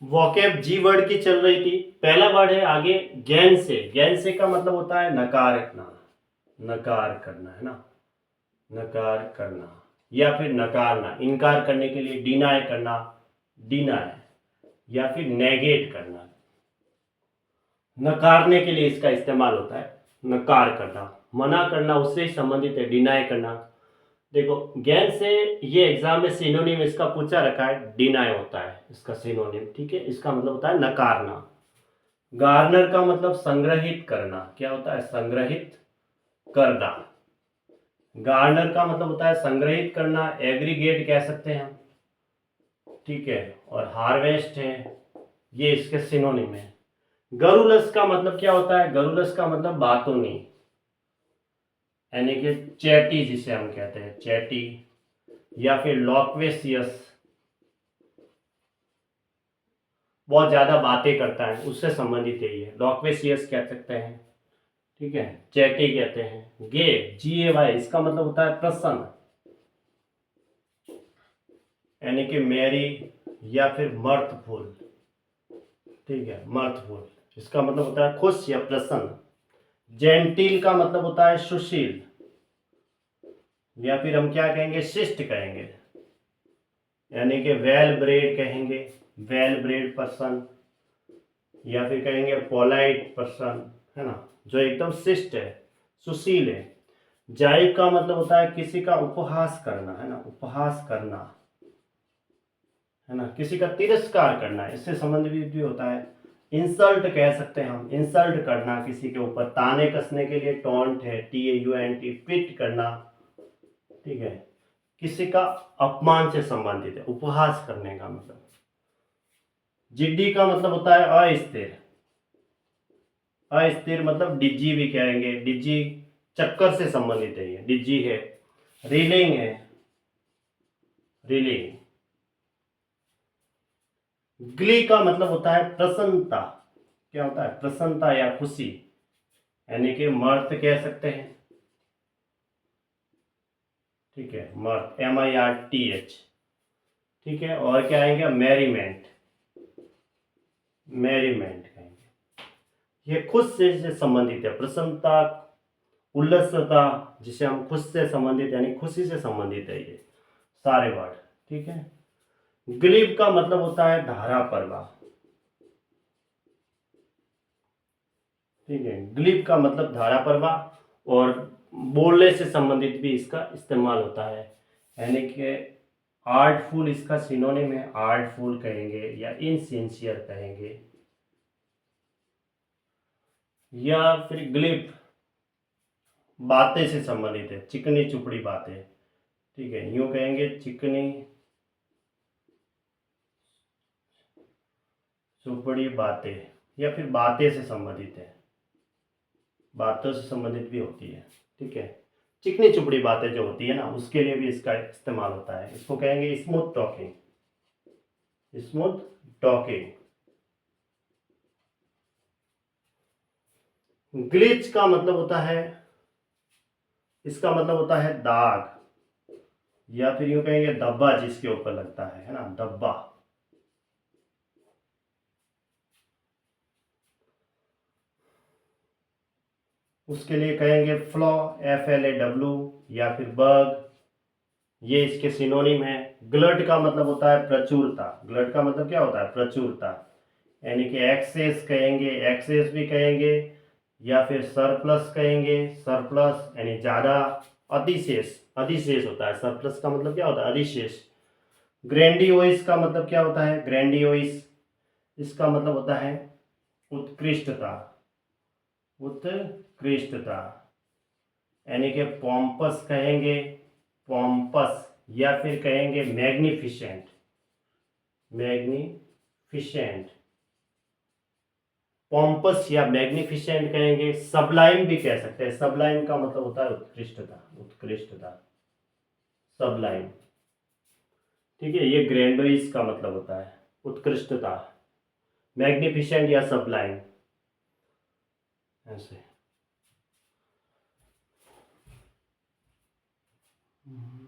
Vocab जी word की चल रही थी। पहला वर्ड है आगे ज्ञान से। ज्ञान से का मतलब होता है नकार करना, नकार करना है ना, नकार करना या फिर नकारना। इनकार करने के लिए डिनाय करना, डिनाय, या फिर नेगेट करना। नकारने के लिए इसका इस्तेमाल होता है, नकार करना, मना करना उससे ही संबंधित है, डिनाय करना। देखो ज्ञान से ये एग्जाम में सिनोनिम इसका पूछा रखा है, डिनाय होता है इसका सिनोनिम, ठीक है। इसका मतलब होता है नकारना। गार्नर का मतलब संग्रहित करना, क्या होता है, संग्रहित करना। गार्नर का मतलब होता है संग्रहित करना, एग्रीगेट कह सकते हैं हम, ठीक है। और हार्वेस्ट है, ये इसके सिनोनिम है। गरुलस का मतलब क्या होता है, गरुलस का मतलब बातूनी, यानी कि चैटी जिसे हम कहते हैं, चैटी, या फिर लॉक्वेसियस, बहुत ज्यादा बातें करता है, उससे संबंधित है ये, लॉक्वेसियस कह सकते हैं, ठीक है। चैटी कहते हैं। गे, GAY, इसका मतलब होता है प्रसन्न, यानी कि मैरी या फिर मर्थफुल, ठीक है, मर्थफुल, इसका मतलब होता है खुश या प्रसन्न। जेंटिल का मतलब होता है सुशील, या फिर हम क्या कहेंगे, शिष्ट कहेंगे, यानी कि वेल ब्रेड कहेंगे, वेल ब्रेड पर्सन, या फिर कहेंगे पोलाइट पर्सन, है ना, जो एकदम शिष्ट है, सुशील है। जाइब का मतलब होता है किसी का उपहास करना, है ना, उपहास करना, है ना, किसी का तिरस्कार करना, इससे संबंधित भी होता है। इंसल्ट कह सकते हैं हम, इंसल्ट करना किसी के ऊपर, ताने कसने के लिए टॉन्ट है, TAUNT, पिट करना, ठीक है, किसी का अपमान से संबंधित है, उपहास करने का मतलब। जिड्डी का मतलब होता है अस्थिर, अस्थिर मतलब डिज्जी भी कहेंगे, डिज्जी चक्कर से संबंधित है, ये डिज्जी है। रीलिंग है, रीलिंग। ग्ली का मतलब होता है प्रसन्नता, क्या होता है, प्रसन्नता या खुशी, यानी कि मर्त कह सकते हैं, ठीक है, मर्त, MIRTH, ठीक है। और क्या आएंगे, मैरीमेंट, मैरीमेंट कहेंगे। ये खुश से संबंधित है, प्रसन्नता, उल्लसता, जिसे हम खुश से संबंधित यानी खुशी से संबंधित है, ये सारे वर्ड, ठीक है। ग्लीब का मतलब होता है धारा प्रवाह, ठीक है, ग्लीब का मतलब धारा प्रवाह, और बोलने से संबंधित भी इसका इस्तेमाल होता है, यानी कि आर्टफुल इसका सिनोनिम है, आर्टफुल कहेंगे या इनसिंसियर कहेंगे, या फिर ग्लिप बातें से संबंधित है, चिकनी चुपड़ी बातें, ठीक है, यूं कहेंगे चिकनी चुपड़ी बातें, या फिर बातें से संबंधित है, बातों से संबंधित भी होती है, ठीक है। चिकनी चुपड़ी बातें जो होती है ना, उसके लिए भी इसका इस्तेमाल होता है, इसको कहेंगे smooth talking, smooth talking. Glitch का मतलब होता है, इसका मतलब होता है दाग, या फिर यूं कहेंगे धब्बा जिसके ऊपर लगता है ना, धब्बा। उसके लिए कहेंगे फ्लॉ, FLAW, या फिर बग, ये इसके सिनोनिम है। ग्लट का मतलब होता है प्रचुरता, ग्लट का मतलब क्या होता है, प्रचुरता, यानी कि एक्सेस कहेंगे, एक्सेस भी कहेंगे, या फिर सरप्लस कहेंगे, सरप्लस यानी ज्यादा, अधिशेष, अधिशेष होता है, सरप्लस का मतलब क्या होता है, अधिशेष। ग्रैंडियोइस का मतलब क्या होता है, ग्रैंडियोइस, इसका मतलब होता है उत्कृष्टता, उत्कृष्टता, यानी कि पॉम्पस कहेंगे, पॉम्पस, या फिर कहेंगे मैग्निफिसेंट, मैग्निफिसेंट, पॉम्पस या मैग्निफिसेंट कहेंगे। सबलाइम भी कह सकते हैं, सबलाइम का मतलब होता है उत्कृष्टता, उत्कृष्टता, सबलाइम, ठीक है। ये ग्रैंडोइस का मतलब होता है उत्कृष्टता, मैग्निफिसेंट या सबलाइम, ऐसे।